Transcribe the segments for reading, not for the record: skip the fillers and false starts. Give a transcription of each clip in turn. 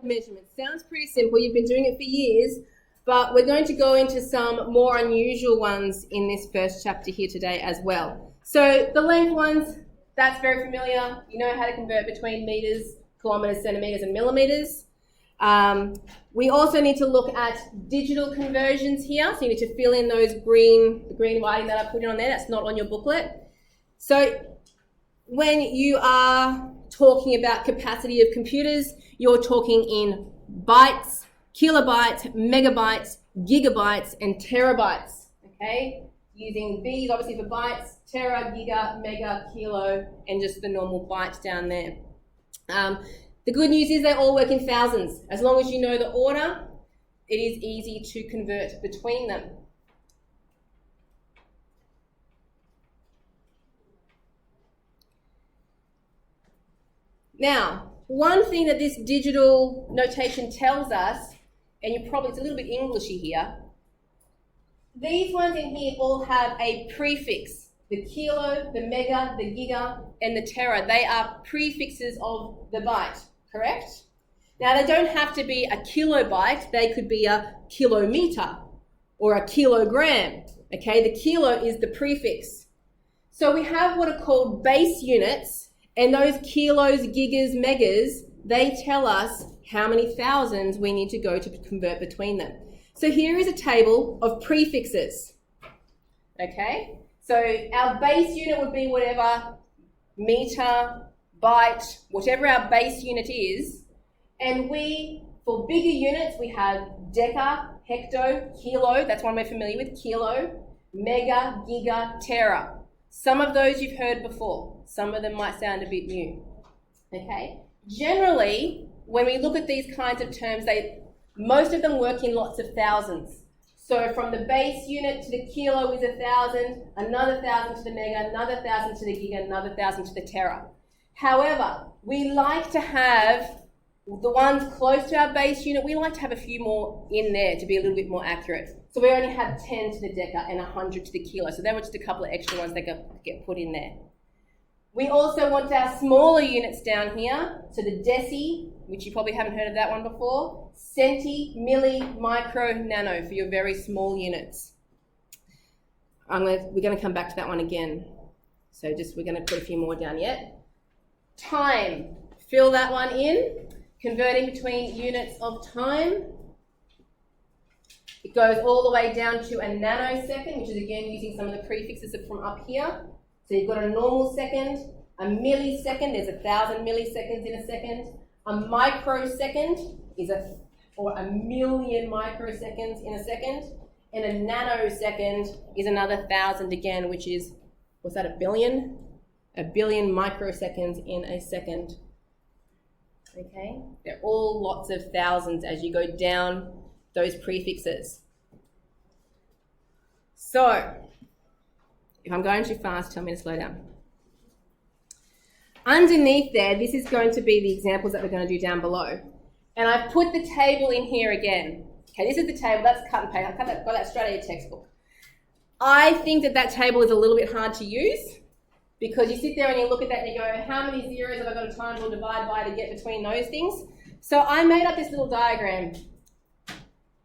measurements. Sounds pretty simple. You've been doing it for years, but we're going to go into some more unusual ones in this first chapter here today as well. So the length ones, that's very familiar. You know how to convert between meters, kilometers, centimeters, and millimeters. We also need to look at digital conversions here. So you need to fill in those the green writing that I put in on there. That's not on your booklet. So when you are talking about capacity of computers, you're talking in bytes, kilobytes, megabytes, gigabytes, and terabytes, okay? Using B's obviously for bytes, tera, giga, mega, kilo, and just the normal bytes down there. The good news is they all work in thousands. As long as you know the order, it is easy to convert between them. Now, one thing that this digital notation tells us, and it's a little bit Englishy here, these ones in here all have a prefix. The kilo, the mega, the giga, and the tera, they are prefixes of the byte, correct? Now, they don't have to be a kilobyte, they could be a kilometer or a kilogram, okay? The kilo is the prefix. So we have what are called base units, and those kilos, gigas, megas, they tell us how many thousands we need to go to convert between them. So here is a table of prefixes, okay? So our base unit would be whatever meter, byte, whatever our base unit is. And for bigger units, we have deca, hecto, kilo, that's one we're familiar with, kilo, mega, giga, tera. Some of those you've heard before. Some of them might sound a bit new, okay? Generally, when we look at these kinds of terms, most of them work in lots of thousands. So from the base unit to the kilo is 1,000, another 1,000 to the mega, another 1,000 to the giga, another 1,000 to the tera. However, we like to have the ones close to our base unit, we like to have a few more in there to be a little bit more accurate. So we only have 10 to the deca and 100 to the kilo. So there were just a couple of extra ones that get put in there. We also want our smaller units down here. So the deci, which you probably haven't heard of that one before, centi, milli, micro, nano for your very small units. We're going to come back to that one again. So we're going to put a few more down yet. Time, fill that one in. Converting between units of time. It goes all the way down to a nanosecond, which is again using some of the prefixes from up here. So you've got a normal second, a millisecond, there's 1,000 milliseconds in a second. A microsecond is a million microseconds in a second. And a nanosecond is another 1,000 again, which is, what's that, a billion? A billion microseconds in a second. Okay, they're all lots of thousands as you go down those prefixes. So, if I'm going too fast, tell me to slow down. Underneath there, this is going to be the examples that we're going to do down below. And I've put the table in here again. Okay, this is the table, that's cut and paste. I've got that straight out of your textbook. I think that table is a little bit hard to use, because you sit there and you look at that and you go, how many zeros have I got to times or divide by to get between those things? So I made up this little diagram.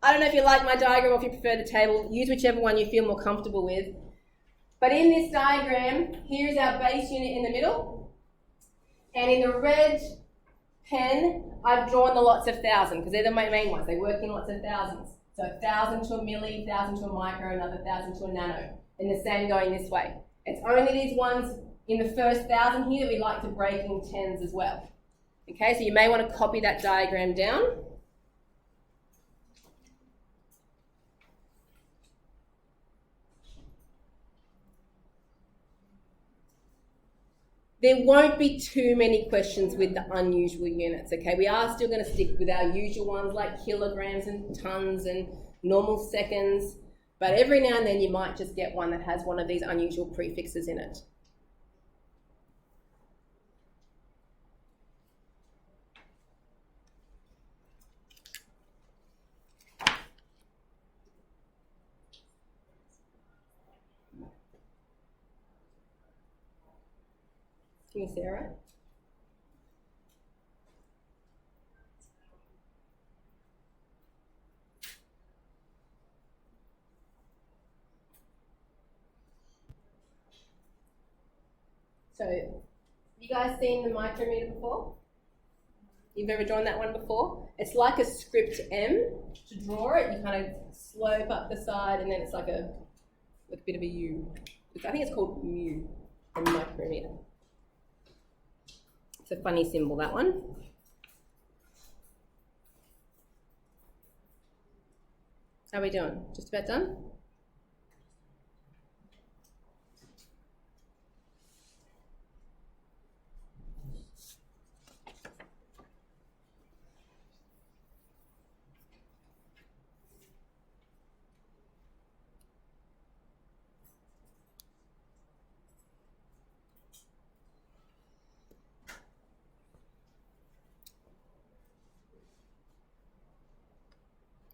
I don't know if you like my diagram or if you prefer the table. Use whichever one you feel more comfortable with. But in this diagram, here's our base unit in the middle. And in the red pen, I've drawn the lots of thousands, because they're the main ones. They work in lots of thousands. So 1,000 to a milli, 1,000 to a micro, another 1,000 to a nano. And the same going this way. It's only these ones in the first 1,000 here that we like to break in tens as well. Okay, so you may want to copy that diagram down. There won't be too many questions with the unusual units, okay? We are still going to stick with our usual ones like kilograms and tons and normal seconds. But every now and then you might just get one that has one of these unusual prefixes in it. Can you see, Sarah? So, you guys seen the micrometer before? You've ever drawn that one before? It's like a script M. To draw it, you kind of slope up the side, and then it's like a bit of a U. I think it's called mu, a micrometer. It's a funny symbol, that one. How are we doing? Just about done?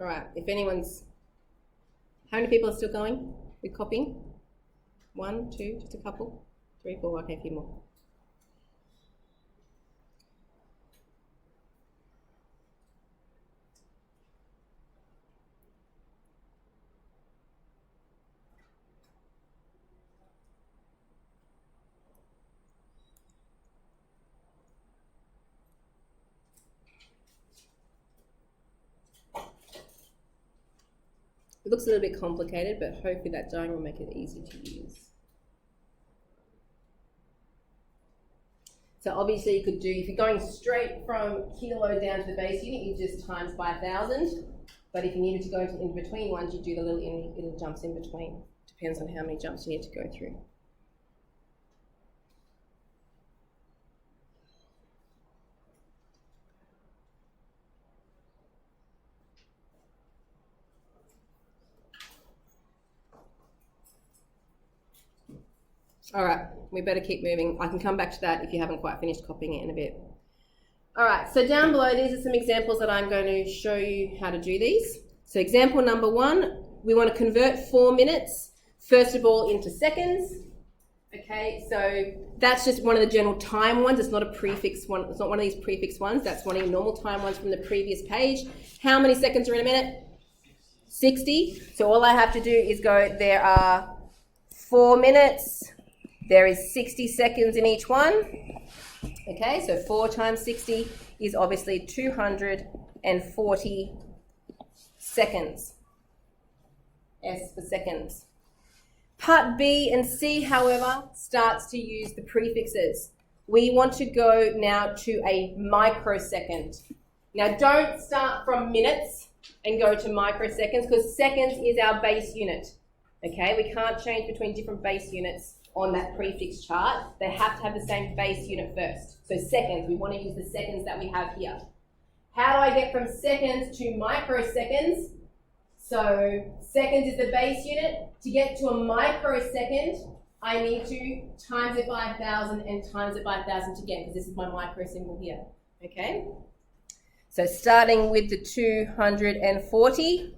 All right, how many people are still going with copying? 1, 2, just a couple, 3, 4, okay, a few more. It looks a little bit complicated, but hopefully that diagram will make it easy to use. So obviously you could do, if you're going straight from kilo down to the base unit, you just times by 1,000. But if you needed to go into in between ones, you do the little jumps in between. Depends on how many jumps you need to go through. All right, we better keep moving. I can come back to that if you haven't quite finished copying it in a bit. All right, so down below, these are some examples that I'm going to show you how to do these. So example number 1, we want to convert 4 minutes, first of all, into seconds. Okay, so that's just one of the general time ones. It's not a prefix one. It's not one of these prefix ones. That's one of your normal time ones from the previous page. How many seconds are in a minute? 60. So all I have to do is go, there are 4 minutes. There is 60 seconds in each one. Okay, so 4 times 60 is obviously 240 seconds. S for seconds. Part B and C, however, starts to use the prefixes. We want to go now to a microsecond. Now don't start from minutes and go to microseconds, because seconds is our base unit. Okay, we can't change between different base units on that prefix chart. They have to have the same base unit first. So seconds, we want to use the seconds that we have here. How do I get from seconds to microseconds? So seconds is the base unit. To get to a microsecond, I need to times it by 1,000 and times it by 1,000 again, because this is my micro symbol here. Okay? So starting with the 240,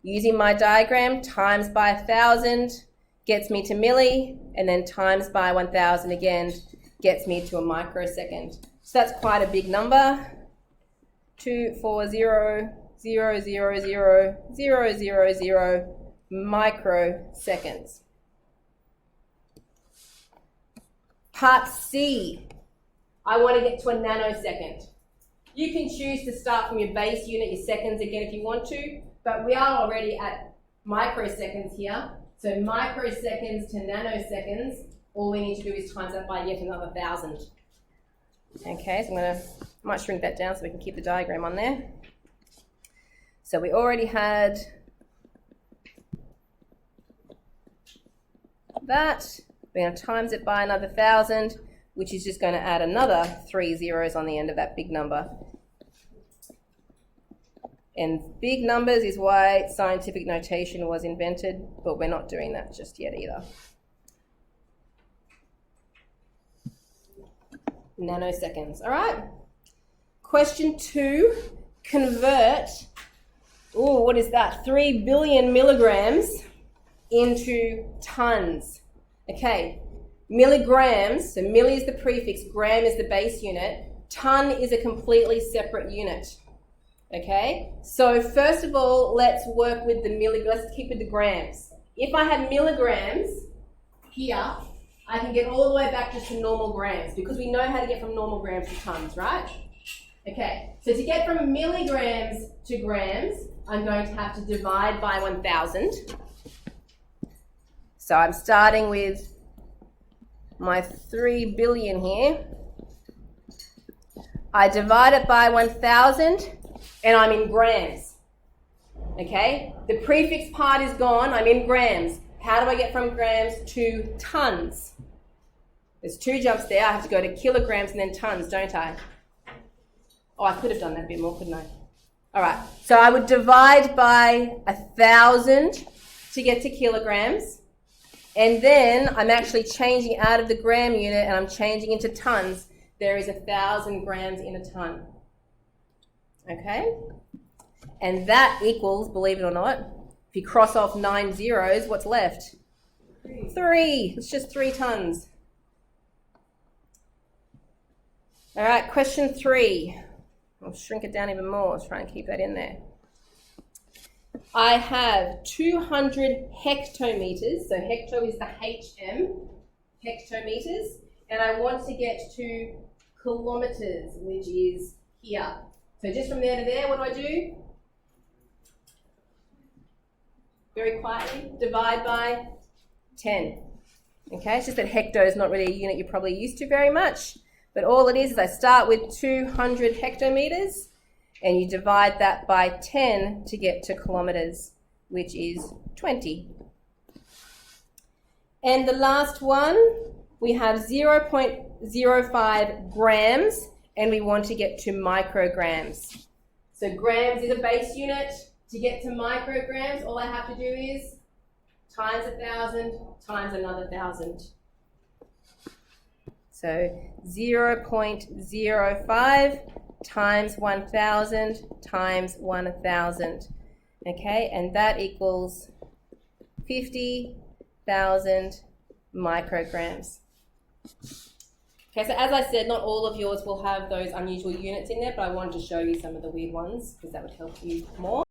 using my diagram, times by 1,000 gets me to milli, and then times by 1,000 again gets me to a microsecond. So that's quite a big number. 240,000,000 microseconds. Part C, I want to get to a nanosecond. You can choose to start from your base unit, your seconds again if you want to, but we are already at microseconds here. So microseconds to nanoseconds, all we need to do is times that by yet another 1,000. Okay, so I might shrink that down so we can keep the diagram on there. So we already had that. We're going to times it by another 1,000, which is just going to add another 3 zeros on the end of that big number. And big numbers is why scientific notation was invented, but we're not doing that just yet either. Nanoseconds, all right? Question 2, convert, what is that? 3 billion milligrams into tons. Okay, milligrams, so milli is the prefix, gram is the base unit, ton is a completely separate unit. Okay, so first of all, let's work with the let's keep with the grams. If I had milligrams here, I can get all the way back just to normal grams because we know how to get from normal grams to tons, right? Okay, so to get from milligrams to grams, I'm going to have to divide by 1,000. So I'm starting with my 3 billion here. I divide it by 1,000 and I'm in grams. Okay, the prefix part is gone, I'm in grams. How do I get from grams to tons? There's 2 jumps there. I have to go to kilograms and then tons, don't I? Oh, I could have done that a bit more, couldn't I? All right, so I would divide by 1,000 to get to kilograms. And then I'm actually changing out of the gram unit and I'm changing into tons. There is 1,000 grams in a ton. Okay? And that equals, believe it or not, if you cross off 9 zeros, what's left? 3. It's just 3 tons. All right, question 3. I'll shrink it down even more. Let's try and keep that in there. I have 200 hectometers. So hecto is the HM, hectometers. And I want to get to kilometers, which is here. So just from there to there, what do? Very quietly, divide by 10. Okay, it's just that hecto is not really a unit you're probably used to very much. But all it is I start with 200 hectometers and you divide that by 10 to get to kilometers, which is 20. And the last one, we have 0.05 grams and we want to get to micrograms. So grams is a base unit. To get to micrograms, all I have to do is times 1,000 times another 1,000. So 0.05 times 1,000 times 1,000. Okay, and that equals 50,000 micrograms. Okay, so as I said, not all of yours will have those unusual units in there, but I wanted to show you some of the weird ones because that would help you more.